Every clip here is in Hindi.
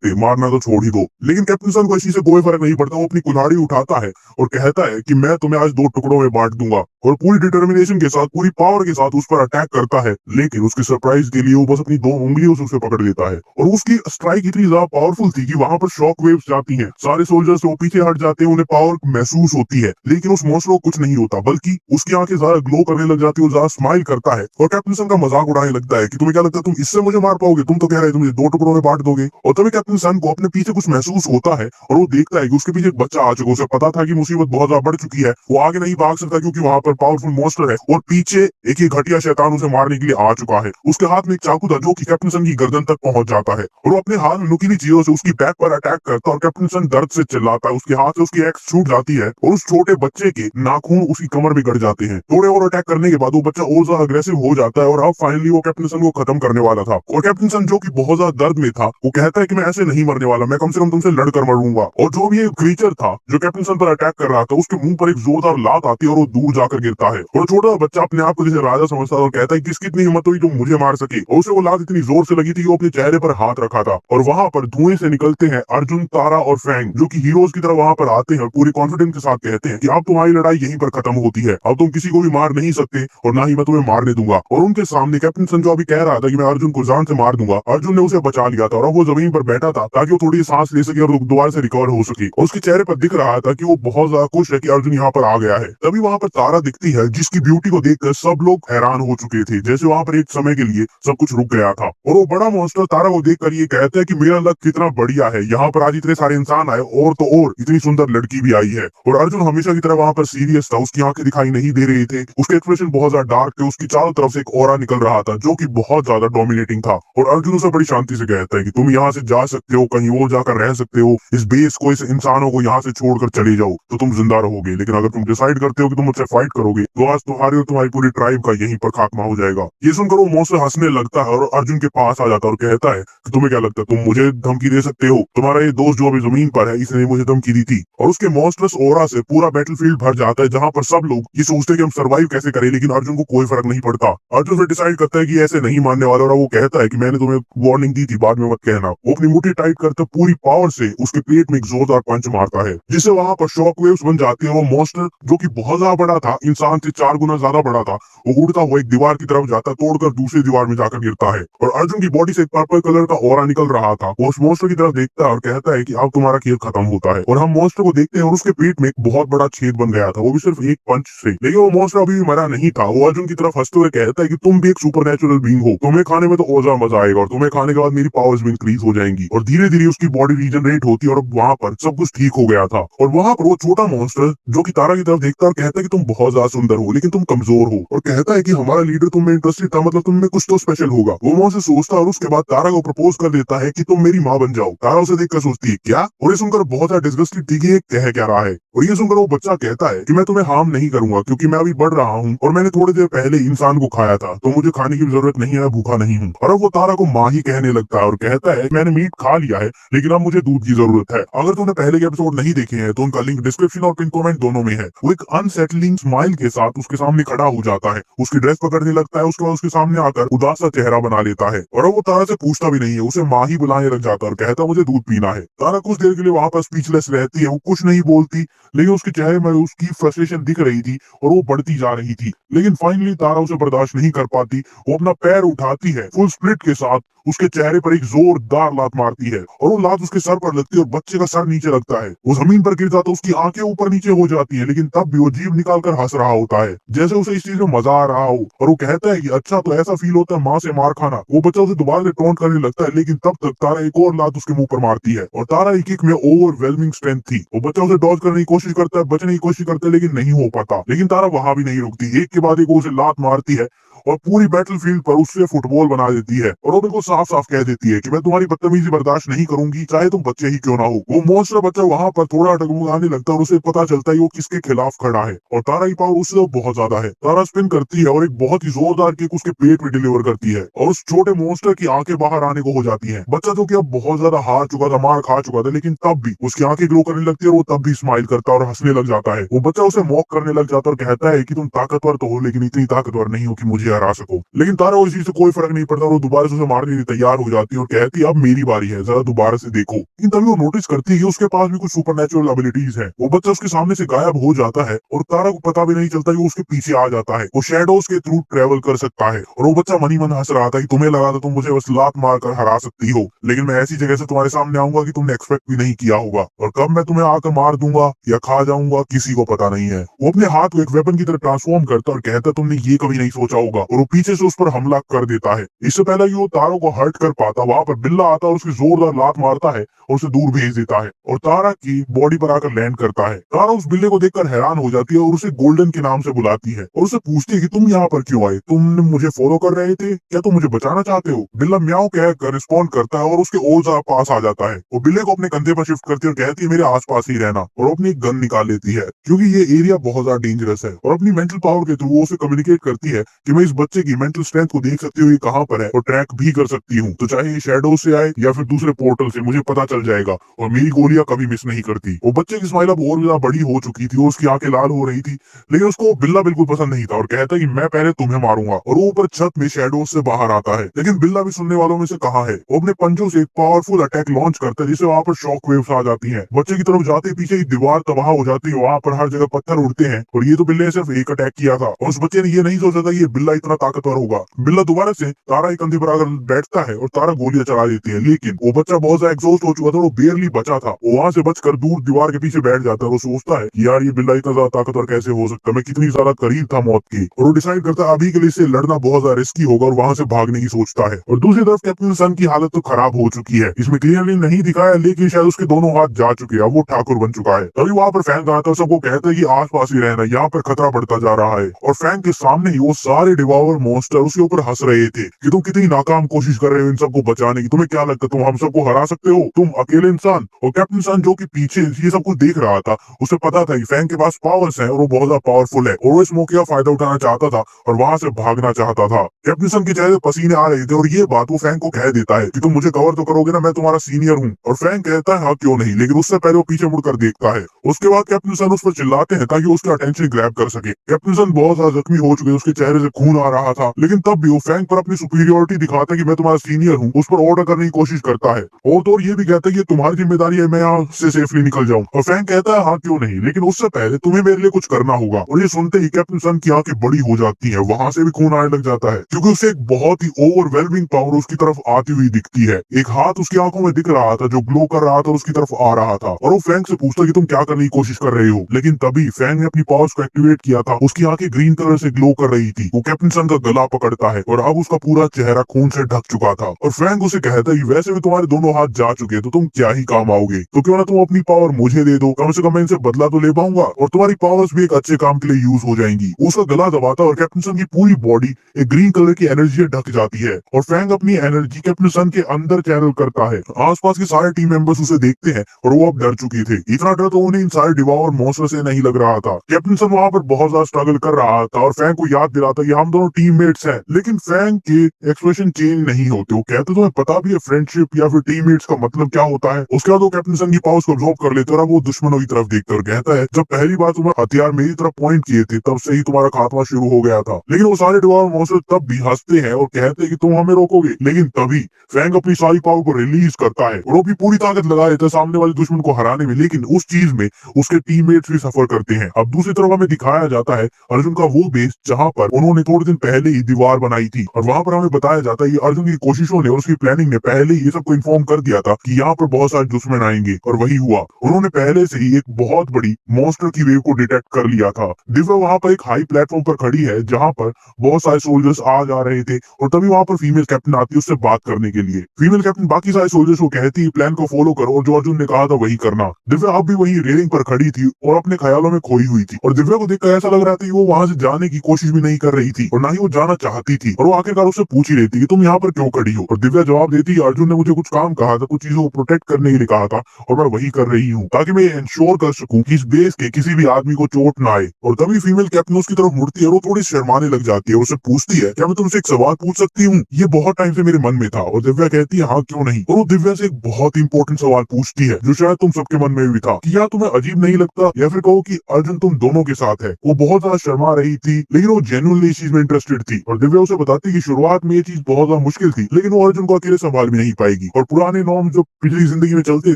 सकते, मारना तो छोड़ ही दो। लेकिन कैप्टन सन को इसी से कोई फर्क नहीं पड़ता। वो अपनी कुल्हाड़ी उठाता है और कहता है कि मैं तुम्हें आज दो टुकड़ों में बांट दूंगा, और पूरी डिटर्मिनेशन के साथ, पूरी पावर के साथ उस पर अटैक करता है। लेकिन उसके सरप्राइज के लिए वो बस अपनी दो उंगलियों से उसे पकड़ लेता है, और उसकी स्ट्राइक इतनी ज्यादा पावरफुल थी कि वहां पर शॉक वेव्स जाती हैं। सारे सोल्जर्स वो पीछे हट जाते हैं, उन्हें पावर महसूस होती है। लेकिन उस मॉन्स्टर को कुछ नहीं होता, बल्कि उसकी आंखें ज्यादा ग्लो करने लग जाती है और ज्यादा स्माइल करता है, और कैप्टन सन का मजाक उड़ाने लगता है कि तुम्हें क्या लगता है तुम इससे मुझे मार पाओगे? तुम तो कह रहे थे मुझे दो टुकड़ों में बांट दोगे। और तभी कैप्टन सन को अपने पीछे कुछ महसूस होता है, और वो देखता है कि उसके पीछे एक बच्चा आ चुका है। उसे पता था कि मुसीबत बहुत ज्यादा बढ़ चुकी है, वो आगे नहीं भाग सकता क्योंकि वहां पर पावरफुल मॉन्स्टर है, और पीछे एक ही घटिया शैतान उसे मारने के लिए आ चुका है। उसके हाथ में एक चाकू था जो कि कैप्टन सन की गर्दन तक पहुंच जाता है, और वो अपने हाथ में नुकीली चीजों से उसकी बैक पर अटैक करता है, और कैप्टन सन दर्द से चिल्लाता है। उसके हाथ से उसकी एक्स छूट जाती है, और उस छोटे बच्चे के नाखून उसकी कमर में गड़ जाते हैं। थोड़े और अटैक करने के बाद वो बच्चा और ज्यादा अग्रेसिव हो जाता है, और अब फाइनली वो कैप्टन सन को खत्म करने वाला था। और कैप्टन सन जो कि बहुत ज्यादा दर्द में था, वो कहता है कि मैं ऐसे नहीं मरने वाला, मैं कम से कम तुमसे लड़कर मरूंगा। और जो भी एक क्रीचर था जो कैप्टन सन पर अटैक कर रहा था, उसके मुंह पर एक जोरदार लात आती है, और वो दूर जाकर गिरता है। और छोटा बच्चा अपने आप को जैसे राजा समझता है, और कहता है किसकी इतनी हिम्मत हुई जो मुझे मार सके। और उसे वो लात इतनी जोर से लगी थी कि वो अपने चेहरे पर हाथ रखा था, और वहां पर धुएं से निकलते हैं अर्जुन, तारा और फैंग, जो कि हीरोज की तरह वहां पर आते हैं, और पूरी कॉन्फिडेंस के साथ कहते हैं कि अब तुम्हारी लड़ाई यहीं पर खत्म होती है, अब तुम किसी को भी मार नहीं सकते, और ना ही मैं तुम्हें मारने दूंगा। और उनके सामने कैप्टन सन जो अभी कह रहा था कि मैं अर्जुन को जान से मार दूंगा, अर्जुन ने उसे बचा लिया था, और अब वो जमीन पर बैठा था ताकि वो थोड़ी सांस ले सके और दोबारा से रिकवर हो सके। और उसके चेहरे पर दिख रहा था कि वो बहुत ज्यादा खुश है कि अर्जुन यहाँ पर आ गया है। तभी वहां पर तारा दिखती है, जिसकी ब्यूटी को देखकर सब लोग हैरान हो चुके थे, जैसे वहां पर एक समय के लिए सब कुछ रुक गया था। और वो बड़ा मॉन्स्टर तारा को देखकर ये कहता है कि मेरा लक कितना बढ़िया है, यहाँ पर आज इतने सारे इंसान आए, और तो और इतनी सुंदर लड़की भी आई है। और अर्जुन हमेशा की तरह वहां पर सीरियस था, उसकी आंखें दिखाई नहीं दे रही थे, उसके एक्सप्रेशन बहुत ज्यादा डार्क थे, उसकी चारों तरफ से एक ऑरा निकल रहा था जो कि बहुत ज्यादा डोमिनेटिंग था। और अर्जुन उसे बड़ी शांति से कहता है कि तुम यहाँ से जा सकते हो, कहीं और जाकर रह सकते हो, इस बेस को, इस इंसानों को यहाँ से छोड़कर चले जाओ तो तुम जिंदा रहोगे, लेकिन अगर तुम डिसाइड करते हो कि तुम मुझसे फाइट करोगे तो आज तुम्हारी और तुम्हारी पूरी ट्राइब का यहीं पर खात्मा हो जाएगा। ये सुनकर वो मौत से हंसने लगता है, और अर्जुन के पास आ जाता है और कहता है कि तुम्हें क्या लगता है तुम मुझे धमकी दे सकते हो? तुम्हारा ये दोस्त जो अभी जमीन पर है, इसने मुझे धमकी दी थी। और उसके मॉन्स्टर्स ओरा से पूरा बैटलफील्ड भर जाता है, जहां पर सब लोग ये सोचते हैं कि हम सर्वाइव कैसे करें, लेकिन अर्जुन को कोई फर्क नहीं पड़ता। अर्जुन फिर डिसाइड करता है कि ऐसे नहीं मानने वाला, और वो कहता है कि मैंने तुम्हें वार्निंग दी थी, बाद में मत कहना। वो अपनी मुट्ठी टाइट करते पूरी पावर से उसके पेट में एक जोरदार पंच मारता है, जिससे वहां पर शॉक वेव्स बन जाती है। वो मॉन्स्टर जो कि बहुत ज्यादा बड़ा था, इंसान से 4 गुना ज्यादा बड़ा था, वो उड़ता हुआ एक दीवार की तरफ जाता है, तोड़कर दूसरी दीवार में जाकर गिरता है। और अर्जुन की बॉडी से एक पर्पल कलर का ऑरा निकल रहा था। वो उस मॉन्स्टर की तरफ देखता है और कहता है कि अब तुम्हारा खेल खत्म होता है। और हम मॉन्स्टर को देखते हैं, और उसके पेट में एक बहुत बड़ा छेद बन गया था, वो भी सिर्फ एक पंच से। लेकिन वो मॉन्स्टर अभी भी मरा नहीं था। वो अर्जुन की तरफ हंसते हुए कहता है कि तुम भी एक सुपर नेचुरल बीइंग हो, तुम्हें खाने में तो और ज्यादा मजा आएगा, और तुम्हें खाने के बाद मेरी पावर्स भी इंक्रीज हो जाएंगी। और धीरे धीरे उसकी बॉडी रीजनरेट होती है, और वहां पर सब कुछ ठीक हो गया था। और वहां पर वो छोटा मॉन्स्टर जो कि तारा की तरफ देखता है और कहता है कि तुम बहुत ज्यादा सुंदर हो, लेकिन तुम कमजोर हो, और कहता है कि हमारा लीडर तुम में इंटरेस्टेड था, मतलब तुम में कुछ तो स्पेशल होगा। वो मॉन्स्टर सोचता है, और उसके बाद तारा को प्रपोज कर देता है कि तुम मेरी माँ बन जाओ। तारा उसे देखकर सोचती है क्या, और ये सुनकर बहुत ज्यादा डिस्गस्टेड थी कि ये कह क्या रहा है। और ये सुनकर वो बच्चा कहता है कि मैं तुम्हें हार्म नहीं करूंगा, क्योंकि मैं अभी बढ़ रहा हूँ, और मैंने थोड़ी देर पहले इंसान को खाया था, तो मुझे खाने की जरूरत नहीं है, मैं भूखा नहीं हूँ। और अब वो तारा को माँ ही कहने लगता है, और कहता है मैंने मीट खा लिया है, लेकिन अब मुझे दूध की जरूरत है। अगर तुमने पहले के एपिसोड नहीं देखे हैं तो उनका लिंक डिस्क्रिप्शन और पिन कमेंट दोनों में है। वो एक अनसेटलिंग स्माइल के साथ उसके सामने खड़ा हो जाता है, उसकी ड्रेस पकड़ने लगता है, उसके बाद उसके सामने आकर उदास सा चेहरा बना लेता है। और अब वो तारा से पूछता भी नहीं है, उसे माँ ही बुलाने लग जाता है, और कहता मुझे दूध पीना है। तारा कुछ देर के लिए वहां पर स्पीचलेस रहती है, वो कुछ नहीं बोलती, लेकिन उसके चेहरे में उसकी फ्रस्ट्रेशन दिख रही थी, और वो बढ़ती जा रही थी। लेकिन फाइनली तारा उसे बर्दाश्त नहीं कर पाती, वो अपना पैर उठाती है, फुल स्प्लिट के साथ उसके चेहरे पर एक जोरदार लात मारती है, और वो लात उसके सर पर लगती है, और बच्चे का सर नीचे लगता है। वो जमीन पर गिर जाता है, उसकी आंखें ऊपर नीचे हो जाती है, लेकिन तब भी वो जीभ निकालकर हंस रहा होता है, जैसे उसे इस चीज में मजा आ रहा हो। और वो कहता है कि अच्छा तो ऐसा फील होता है माँ से मार खाना। वो बच्चा उसे दोबारा से टोंट करने लगता है, लेकिन तब तक तारा एक और लात उसके मुंह पर मारती है, और तारा एक किक में ओवरवेलमिंग स्ट्रेंथ थी। वो बच्चा उसे डॉज करने की कोशिश करता है, बचने की कोशिश करता है, लेकिन नहीं हो पाता। लेकिन तारा वहां भी नहीं रुकती, एक के बाद एक उसे लात मारती है, और पूरी बैटलफील्ड पर उससे फुटबॉल बना देती है। और वो बिल्कुल साफ साफ कह देती है कि मैं तुम्हारी बदतमीजी बर्दाश्त नहीं करूंगी, चाहे तुम बच्चे ही क्यों ना हो। वो मॉन्स्टर बच्चा वहां पर थोड़ा डगमगाने लगता है, और उसे पता चलता है वो किसके खिलाफ खड़ा है, और तारा की पावर उससे तो बहुत ज्यादा है। तारा स्पिन करती है, और एक बहुत ही जोरदार किक उसके पेट में डिलीवर करती है, और उस छोटे मॉन्स्टर की आंखें बाहर आने को हो जाती है। बच्चा जो कि अब बहुत ज्यादा हार चुका था, मार खा चुका था, लेकिन तब भी उसकी आंखें ग्लो करने लगती है, और वो तब भी स्माइल करता है और हंसने लग जाता है। वो बच्चा उसे मॉक करने लग जाता है और कहता है कि तुम ताकतवर तो हो, लेकिन इतनी ताकतवर नहीं हो कि मुझे हरा सको। लेकिन तारा को इस चीज से कोई फर्क नहीं पड़ता, वो दोबारा से उसे मारने के लिए तैयार हो जाती है और कहती है अब मेरी बारी है, जरा दोबारा से देखो। लेकिन तभी वो नोटिस करती है कि उसके पास भी कुछ सुपरनेचुरल एबिलिटीज है। वो बच्चा उसके सामने से गायब हो जाता है और तारा को पता भी नहीं चलता कि वो उसके पीछे आ जाता है। वो शैडोज के थ्रू ट्रेवल कर सकता है और वो बच्चा मनी मन हंस रहा था कि तुम्हें लगा था तुम मुझे बस लात मार कर हरा सकती हो, लेकिन मैं ऐसी जगह से तुम्हारे सामने आऊंगा कि तुमने एक्सपेक्ट भी नहीं किया होगा, और कब मैं तुम्हें आकर मार दूंगा या खा जाऊंगा किसी को पता नहीं है। वो अपने हाथ को एक वेपन की तरह ट्रांसफॉर्म करता और कहता तुमने ये कभी नहीं सोचा होगा, और वो पीछे से उस पर हमला कर देता है। इससे पहले कि वो तारा को हर्ट कर पाता, वहां पर बिल्ला आता और उसकी जोरदार लात मारता है और उसे दूर भेज देता है और तारा की बॉडी पर आकर लैंड करता है। तारा उस बिल्ले को देखकर हैरान हो जाती है और उसे गोल्डन के नाम से बुलाती है और उसे पूछती है कि तुम यहाँ पर क्यों आए, तुमने मुझे फॉलो कर रहे थे, क्या तुम मुझे बचाना चाहते हो? बिल्ला म्याऊ कहकर रिस्पॉन्ड करता है और उसके और ज्यादा पास आ जाता है। वो बिल्ले को अपने कंधे पर शिफ्ट करती है और कहती है मेरे आसपास ही रहना, और अपनी एक गन निकाल लेती है क्योंकि ये एरिया बहुत ज्यादा डेंजरस है। और अपनी मेंटल पावर के थ्रू वो उसे कम्युनिकेट करती है कि मैं इस बच्चे की मेंटल स्ट्रेंथ को देख सकती हूँ, ये कहाँ पर है, और ट्रैक भी कर सकती हूँ, तो चाहे ये शैडो से आए या फिर दूसरे पोर्टल से, मुझे पता चल जाएगा और मेरी गोलियां कभी मिस नहीं करती। वो बच्चे की स्माइल अब और ज्यादा बड़ी हो चुकी थी और उसकी आंखें लाल हो रही थी, लेकिन उसको बिल्ला बिल्कुल पसंद नहीं था और कहता कि मैं पहले तुम्हें मारूंगा, और वो ऊपर छत में शैडोज से बाहर आता है। लेकिन बिल्ला भी सुनने वालों में से कहाँ है। वो अपने पंजों से एक पावरफुल अटैक लॉन्च करता है जिससे वहां पर शॉक वेव्स आ जाती हैं। बच्चे की तरफ जाते पीछे ही दीवार तबाह हो जाती है, वहां पर हर जगह पत्थर उड़ते हैं, और ये तो बिल्ले ने सिर्फ एक अटैक किया था और उस बच्चे ने ये नहीं सोचा था ये बिल्ला इतना ताकतवर होगा। बिल्ला दोबारा से तारा के कंधे पर आकर बैठता है और तारा गोलियां चला देती है, लेकिन वो बच्चा बहुत ज्यादा एग्जॉस्ट हो चुका था, वो बेयरली बचा था। वो वहां से बचकर दूर दीवार के पीछे बैठ जाता है। वो सोचता है यार ये बिल्ला इतना ज्यादा ताकतवर कैसे हो सकता है, मैं कितनी ज्यादा करीब था मौत की, और वो डिसाइड करता है अभी के लिए इससे लड़ना बहुत ज्यादा रिस्की होगा और वहां से भागने की सोचता है। और दूसरी तरफ कैप्टन सन की हालत तो खराब हो चुकी है, इसमें क्लियरली नहीं दिखाया, लेकिन शायद उसके दोनों हाथ जा चुके हैं, वो ठाकुर बन चुका है। तभी वहां पर फैंक आता है, सबको कहता है कि आस पास ही रहना, यहाँ पर खतरा बढ़ता जा रहा है। और फैंक के सामने ही वो सारे डिवावर मॉन्स्टर उसके ऊपर हंस रहे थे कि तुम कितनी नाकाम कोशिश कर रहे हो इन सबको बचाने की, तुम्हें क्या लगता है तुम हम सबको हरा सकते हो, तुम अकेले इंसान। और कैप्टन सन जो कि पीछे ये सब कुछ देख रहा था, उसे पता था कि फैंक के पास पावर्स हैं और वो बहुत ज्यादा पावरफुल है, और वो इस मौके का फायदा उठाना चाहता था और वहां से भागना चाहता था। कैप्टन सन के चेहरे पसीने आ रहे थे और ये बात वो फैंक को कह देता है कि तुम मुझे कवर तो करोगे ना, मैं तुम्हारा सीनियर हूँ। और फैंक कहता है हाँ क्यों नहीं, लेकिन उससे पहले वो पीछे मुड़कर देखता है। उसके बाद कैप्टन सन उस पर चिल्लाते हैं ताकि उसका अटेंशन ग्रैब कर सके। कैप्टन सन बहुत ज्यादा जख्मी हो चुके, उसके चेहरे से खून आ रहा था, लेकिन तब भी वो फैंक पर अपनी सुपीरियोरिटी दिखाता है कि मैं तुम्हारा सीनियर हूँ, उस पर ऑर्डर करने की कोशिश करता है। और तो ये भी कहता है कि तुम्हारी जिम्मेदारी है मैं यहाँ से सेफली निकल जाऊँ। और फैंक कहता है हाँ क्यों नहीं, लेकिन उससे पहले तुम्हें मेरे लिए कुछ करना होगा। और ये सुनते ही कैप्टन सन की आंखें बड़ी हो जाती है, वहां से भी खून आने लग जाता है क्योंकि उसे एक बहुत ही ओवरवेलमिंग पावर उसकी तरफ आती हुई दिखती है। एक हाथ उसकी आंखों में दिख रहा था जो ग्लो कर रहा था, उसकी तरफ आ रहा था, और वो फैंक से पूछता कि तुम क्या करने की कोशिश कर रहे हो। लेकिन तभी फैंक ने अपनी पावर्स को एक्टिवेट किया था, उसकी आंखें ग्रीन कलर से ग्लो कर रही थी। वो कैप्टन सन का गला पकड़ता है और अब उसका पूरा चेहरा खून से ढक चुका था। और फैंक उसे कहता है कि वैसे भी तुम्हारे दोनों हाथ जा चुके हैं तो तुम क्या ही काम आओगे, तो क्यों ना तुम अपनी पावर मुझे दे दो, कम से कम मैं इनसे बदला तो ले पाऊंगा और तुम्हारी पावर्स भी एक अच्छे काम के लिए यूज हो जाएंगी। उसका गला दबाता और कैप्टन सन की पूरी बॉडी एक ग्रीन कलर की एनर्जी से ढक जाती है और फैंक अपनी एनर्जी कैप्टन सन के अंदर चैनल करता है। आसपास के सारे टीम मेंबर्स उसे देखते हैं और वो अब डर चुके थे। इतना डर तो उन्हें इन सारे डिवावर मॉन्स्टर से नहीं लग रहा था। कैप्टन सन वहां पर बहुत ज्यादा स्ट्रगल कर रहा था और फैंक को याद दिलाता कि हम दोनों टीममेट्स हैं, लेकिन फैंक के एक्सप्रेशन चेंज नहीं होते। वो कहते तुम्हें पता भी है फ्रेंडशिप या फिर टीममेट्स का मतलब क्या होता है। उसके बाद वो कैप्टन सन की पावर्स को अब्सॉर्ब कर लेते और अब वो दुश्मनों की तरफ देखते और कहता है जब पहली बार तुम्हें हथियार मेरी तरफ पॉइंट किए थे तब से ही तुम्हारा खात्मा शुरू हो गया था। लेकिन वो सारे डिवावर मॉन्स्टर तब भी हंसते हैं और कहते हैं कि तुम हमें रोकोगे। लेकिन तभी फैंक अपनी सारी पावर को रिलीज करता है और वो भी पूरी ताकत लगा देता है सामने वाले दुश्मन को हराने में, लेकिन उस चीज में उसके टीममेट्स भी सफर करते हैं। अब दूसरी तरफ हमें दिखाया जाता है अर्जुन का वो बेस जहाँ पर उन्होंने थोड़े दिन पहले ही दीवार बनाई थी, और वहां पर हमें बताया जाता है कि अर्जुन की कोशिशों ने और उसकी प्लानिंग ने पहले ही ये सबको इन्फॉर्म कर दिया था कि यहाँ पर बहुत सारे दुश्मन आएंगे, और वही हुआ। उन्होंने पहले से ही एक बहुत बड़ी मॉन्स्टर की वेव को डिटेक्ट कर लिया था। दिव्या वहां पर एक हाई प्लेटफॉर्म पर खड़ी है जहाँ पर बहुत सारे सोल्जर्स आ जा रहे थे, और तभी वहां पर फीमेल कैप्टन आती है उससे बात करने के लिए। फीमेल कैप्टन बाकी सारे सोल्जर्स को कहती है प्लान को फॉलो करो और जो अर्जुन ने कहा था वही करना। दिव्या अब भी वही रेलिंग पर खड़ी थी और अपने ख्यालों में खोई हुई थी, और दिव्या को देखकर ऐसा लग रहा था कि वो वहां से जाने की कोशिश भी नहीं कर रही थी और ना ही वो जाना चाहती थी। और वो आखिरकार उससे पूछ ही रही थी कि तुम यहाँ पर क्यों खड़ी हो, और दिव्या जवाब देती है अर्जुन ने मुझे कुछ काम कहा था, कुछ चीजों को प्रोटेक्ट करने के लिए कहा था और मैं वही कर रही हूँ ताकि मैं इंश्योर कर सकूं कि इस बेस के किसी भी आदमी को चोट ना आए। और तभी फीमेल कैप्टन उसकी तरफ मुड़ती है और वो थोड़ी शर्माने लग जाती है। उससे पूछती है क्या मैं तुमसे एक सवाल पूछ सकती हूँ, ये बहुत टाइम से मेरे मन में था। और दिव्या कहती है हाँ क्यों नहीं। और वो दिव्या से एक बहुत इंपॉर्टेंट सवाल पूछती है जो शायद तुम सबके मन में भी था कि या तुम्हें अजीब नहीं लगता या फिर कहो कि अर्जुन तुम दोनों के साथ है। वो बहुत ज्यादा शर्मा रही थी लेकिन वो जेन्युइनली इस चीज में इंटरेस्टेड थी और दिव्या उसे बताती कि शुरुआत में ये चीज बहुत ज्यादा मुश्किल थी, लेकिन वो अर्जुन को अकेले संभाल भी नहीं पाएगी और पुराने नॉर्म जो पिछली जिंदगी में चलते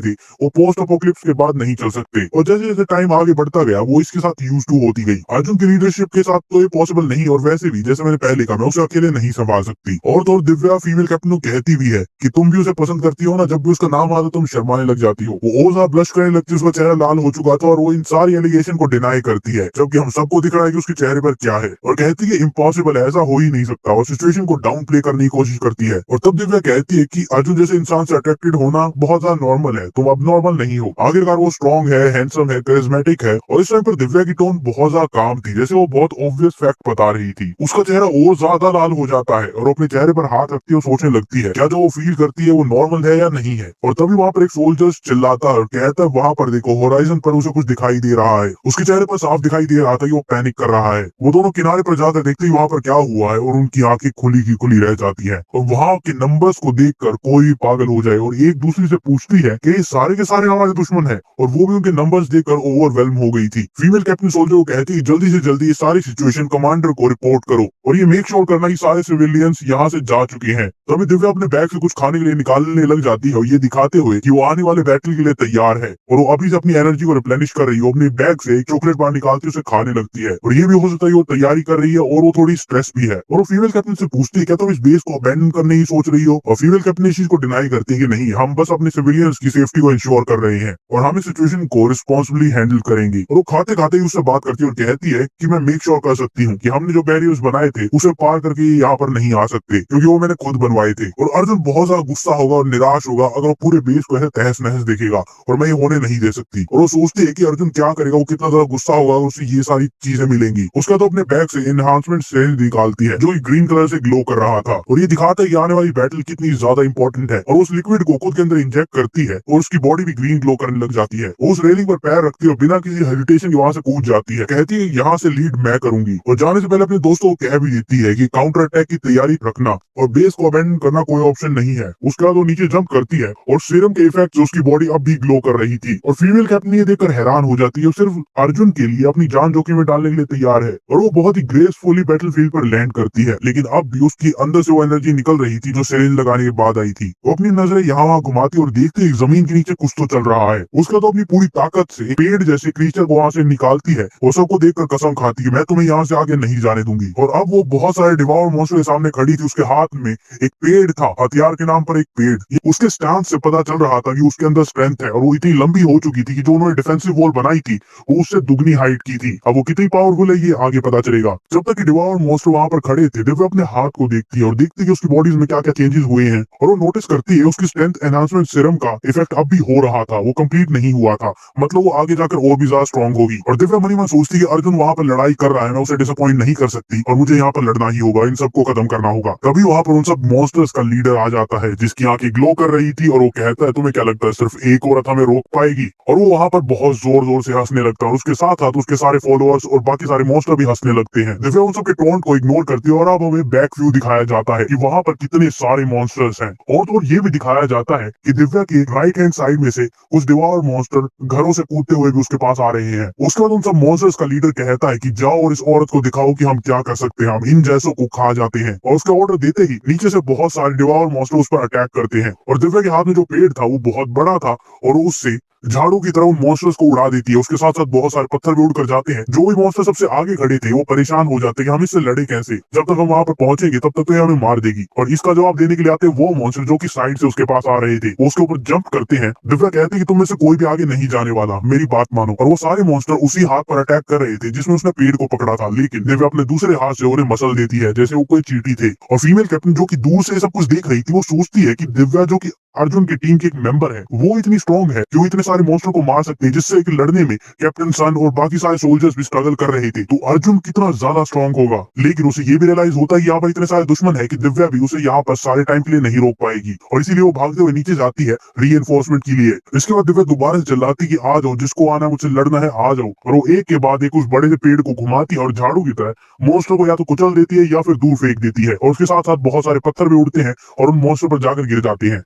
थे वो पोस्ट अपोकलिप्स के बाद नहीं चल सकते। और जैसे जैसे टाइम आगे बढ़ता गया वो इसके साथ यूज टू होती गई। अर्जुन की लीडरशिप के साथ तो ये पॉसिबल नहीं, और वैसे भी जैसे मैंने पहले कहा मैं उसे अकेले नहीं संभाल सकती। और तो और दिव्या फीमेल कैप्टन को कहती भी है कि तुम भी उसे पसंद करती हो ना, जब भी उसका नाम आता तुम शर्माने लग जाती हो। वो और ज्यादा ब्लश करने लगती है, उसका चेहरा लाल हो चुका था और वो इन सारी एलिगेशन को डिनाई करती है, जबकि हम सबको दिख रहा है कि उसके चेहरे पर क्या है, और कहती है इम्पॉसिबल है, ऐसा हो ही नहीं सकता, और सिचुएशन को डाउन प्ले करने की कोशिश करती है। और तब दिव्या कहती है कि अर्जुन जैसे इंसान से अट्रैक्टेड होना बहुत ज्यादा नॉर्मल है, तुम अब नॉर्मल नहीं हो। आखिरकार वो स्ट्रॉन्ग है, हैंडसम है, करिश्मेटिक है। और इस टाइम पर दिव्या की टोन बहुत ज्यादा काम थी, जैसे वो बहुत ऑब्वियस फैक्ट बता रही थी। उसका चेहरा और ज्यादा लाल हो जाता है और अपने चेहरे पर हाथ रखती है और सोचने लगती है क्या जो वो फील करती है वो नॉर्मल है या नहीं है। और तभी वहाँ पर एक सोल्जर चिल्लाता है और कहता है वहाँ पर देखो, होराइजन पर उसे कुछ दिखाई दे रहा है। उसके चेहरे पर साफ दिखाई दे रहा था कि वो पैनिक कर रहा है। वो दोनों किनारे पर जाकर देखते ही वहाँ पर क्या हुआ है और उनकी आंखें खुली की खुली रह जाती है। और वहाँ के नंबर्स को देखकर कोई भी पागल हो जाए और एक दूसरे से पूछती है कि ये सारे के सारे हमारे दुश्मन है, और वो भी उनके नंबर्स देखकर ओवरवेल्म हो गई थी। फीमेल कैप्टन सोल्जर को कहती है जल्दी से जल्दी ये सारी सिचुएशन कमांडर को रिपोर्ट करो और ये मेक श्योर करना कि सारे सिविलियंस यहाँ से जा चुके हैं। तभी दिव्या अपने बैग से कुछ खाने के लिए निकालने लग जाती है और ये दिखाते हुए कि वो आने वाले बैटल के लिए तैयार है, और वो अभी से अपनी एनर्जी को रिप्लेनिश कर रही है। अपने बैग से एक चॉकलेट बार निकालती है, उसे खाने लगती है, और ये भी हो सकता है वो तैयारी कर रही है और वो थोड़ी स्ट्रेस भी है। और वो फीमेल कैप्टन से पूछती है क्या तुम इस बेस को अबैंडन करने की सोच रही हो, और फीमेल कैप्टन इस चीज को डिनाई करती है कि नहीं, हम बस अपने सिविलियंस की सेफ्टी को इंश्योर कर रहे हैं और हम इस सिचुएशन को रिस्पॉन्सिबली हैंडल करेंगे। और वो खाते खाते ही उससे बात करती है और कहती है कि मैं मेक श्योर कर सकती हूँ कि हमने जो बैरियर्स बनाए थे उसे पार करके यहाँ पर नहीं आ सकते, क्योंकि वो मैंने खुद बनवाए थे। और अर्जुन बहुत ज्यादा गुस्सा होगा और निराश होगा अगर वो पूरे बेस को ऐसे तहस नहस देखेगा, और मैं ये होने नहीं दे सकती। और वो सोचती है कि अर्जुन क्या करेगा, वो कितना ज्यादा गुस्सा होगा और उसे ये सारी चीजें मिलेंगी। उसका तो अपने बैग से एनहांसमेंट सिरिंज निकालती है जो ग्रीन कलर से ग्लो कर रहा था, और ये दिखाता है कि आने वाली बैटल कितनी ज्यादा इंपॉर्टेंट है। और उस लिक्विड को खुद के अंदर इंजेक्ट करती है और उसकी बॉडी भी ग्रीन ग्लो करने लग जाती है। उस रेलिंग पर पैर रखती है और बिना किसी हेजिटेशन के वहां से कूद जाती है। कहती है यहाँ से लीड मैं करूंगी, और जाने से पहले अपने दोस्तों को कह भी देती है कि काउंटर अटैक की तैयारी रखना और बेस को अबैंडन करना कोई ऑप्शन नहीं है। उसके बाद वो नीचे जंप करती है और सीरम के इफेक्ट से उसकी बॉडी अब भी ग्लो कर रही थी। और फीमेल कैप्टन ये देखकर हैरान हो जाती है और सिर्फ अर्जुन के लिए अपनी जान जोखिम में डालने के लिए तैयार है, और वो बहुत ही ग्रेसफुली बैटलफील्ड पर लैंड करती है। लेकिन अब भी उसकी अंदर से वो एनर्जी निकल रही थी जो सिरिंज लगाने के बाद आई थी। वो अपनी नजरें यहाँ वहाँ घुमाती और देखती है जमीन के नीचे कुछ तो चल रहा है। उसका तो अपनी पूरी ताकत से पेड़ जैसे क्रीचर को वहां से निकालती है। वो सबको देखकर कसम खाती है मैं तुम्हें यहाँ से आगे नहीं जाने दूंगी। और अब वो बहुत सारे डिवाउर मॉन्स्टर के सामने खड़ी थी। उसके हाथ में एक पेड़ था, हथियार के नाम पर एक पेड़। ये उसके स्टैंड से पता चल रहा था कि उसके अंदर स्ट्रेंथ है, और वो इतनी लंबी हो चुकी थी कि जो उन्होंने डिफेंसिव वॉल बनाई थी वो उससे दुगनी हाइट की थी। अब वो कितनी पावरफुल है ये आगे पता चलेगा। जब तक कि डिवाउर मॉन्स्टर वहां पर खड़े थे, दिव्या अपने हाथ को देखती है और देखती है कि उसकी बॉडीज में क्या क्या चेंजेस हुए हैं, और वो नोटिस करती है उसकी स्ट्रेंथ एनहांसमेंट सीरम का इफेक्ट अब भी हो रहा था, वो कंप्लीट नहीं हुआ था। मतलब वो आगे जाकर और भी ज्यादा स्ट्रॉन्ग होगी। और दिव्या मनी में सोचती है कि अर्जुन वहां पर लड़ाई कर रहा है, मैं उसे डिसअपॉइंट नहीं कर सकती और मुझे यहाँ पर लड़ना ही होगा, इन सबको खत्म करना होगा। तभी वहां पर उन सब मॉन्स्टर्स का लीडर आ जाता है जिसकी आंखें ग्लो कर रही थी, और वो कहता है तुम्हें क्या लगता है सिर्फ एक औरत हमें रोक पाएगी। और वो वहां पर बहुत जोर जोर से हंसने लगता है, और उसके साथ साथ उसके सारे फॉलोअर्स और बाकी सारे मॉन्स्टर भी हंसने लगते हैं। दिव्या उन सबके टोन को इग्नोर करती है और अब हमें बैक व्यू दिखाया जाता है कि वहां पर कितने सारे मॉन्स्टर्स हैं। और तो ये भी दिखाया जाता है कि दिव्या के राइट हैंड साइड में से कुछ डिवाउर मॉन्स्टर घरों से कूदते हुए भी उसके पास आ रहे हैं। उसके बाद उन सब मॉन्स्टर्स का लीडर कहता है कि जाओ और इस औरत को दिखाओ कि हम क्या कर सकते हैं, हम इन जैसों को खा जाते हैं। और उसका ऑर्डर देते ही नीचे से बहुत सारे डिवाउर मॉन्स्टर उस पर अटैक करते हैं, और दिव्या के हाथ में जो पेड़ था वो बहुत बड़ा था और उससे झाड़ू की तरह उन मॉन्स्टर्स को उड़ा देती है। उसके साथ साथ बहुत सारे पत्थर भी उड़कर जाते हैं। जो भी मॉन्स्टर सबसे आगे खड़े थे वो परेशान हो जाते हैं कि हम इससे लड़े कैसे, जब तक हम वहां पर पहुंचेंगे तब तक तो ये हमें मार देगी। और इसका जवाब देने के लिए आते हैं वो मॉन्स्टर जो कि साइड से उसके पास आ रहे थे, वो उसके ऊपर जंप करते हैं। दिव्या कहते हैं कि तुम में से कोई भी आगे नहीं जाने वाला, मेरी बात मानो। और वो सारे मॉन्स्टर उसी हाथ पर अटैक कर रहे थे जिसमें उसने पेड़ को पकड़ा था, लेकिन दिव्या अपने दूसरे हाथ से उन्हें मसल देती है जैसे वो कोई चींटी थे। और फीमेल कैप्टन जो कि दूर से सब कुछ देख रही थी वो सोचती है कि दिव्या जो कि अर्जुन की टीम की एक मेंबर है वो इतनी स्ट्रॉन्ग है कि वो इतने सारे मॉन्स्टर को मार सकते हैं, जिससे कि लड़ने में कैप्टन सन और बाकी सारे सोल्जर्स भी स्ट्रगल कर रहे थे। तो अर्जुन कितना ज्यादा स्ट्रॉन्ग होगा। लेकिन उसे ये भी रियलाइज होता है यहाँ पर इतने सारे दुश्मन है कि दिव्या भी उसे यहाँ पर सारे टाइम के लिए नहीं रोक पाएगी, और इसीलिए वो भागते हुए नीचे जाती है रीइंफोर्समेंट के लिए। इसके बाद दिव्या दोबारा से चिल्लाती कि आ जाओ, जिसको आना है मुझसे लड़ना है आ जाओ। और वो एक के बाद एक उस बड़े से पेड़ को घुमाती है और झाड़ू की तरह मॉन्स्टर को या तो कुचल देती है या फिर दूर फेंक देती है, और उसके साथ साथ बहुत सारे पत्थर भी उड़ते हैं और उन मॉन्स्टर पर जाकर गिर जाते हैं।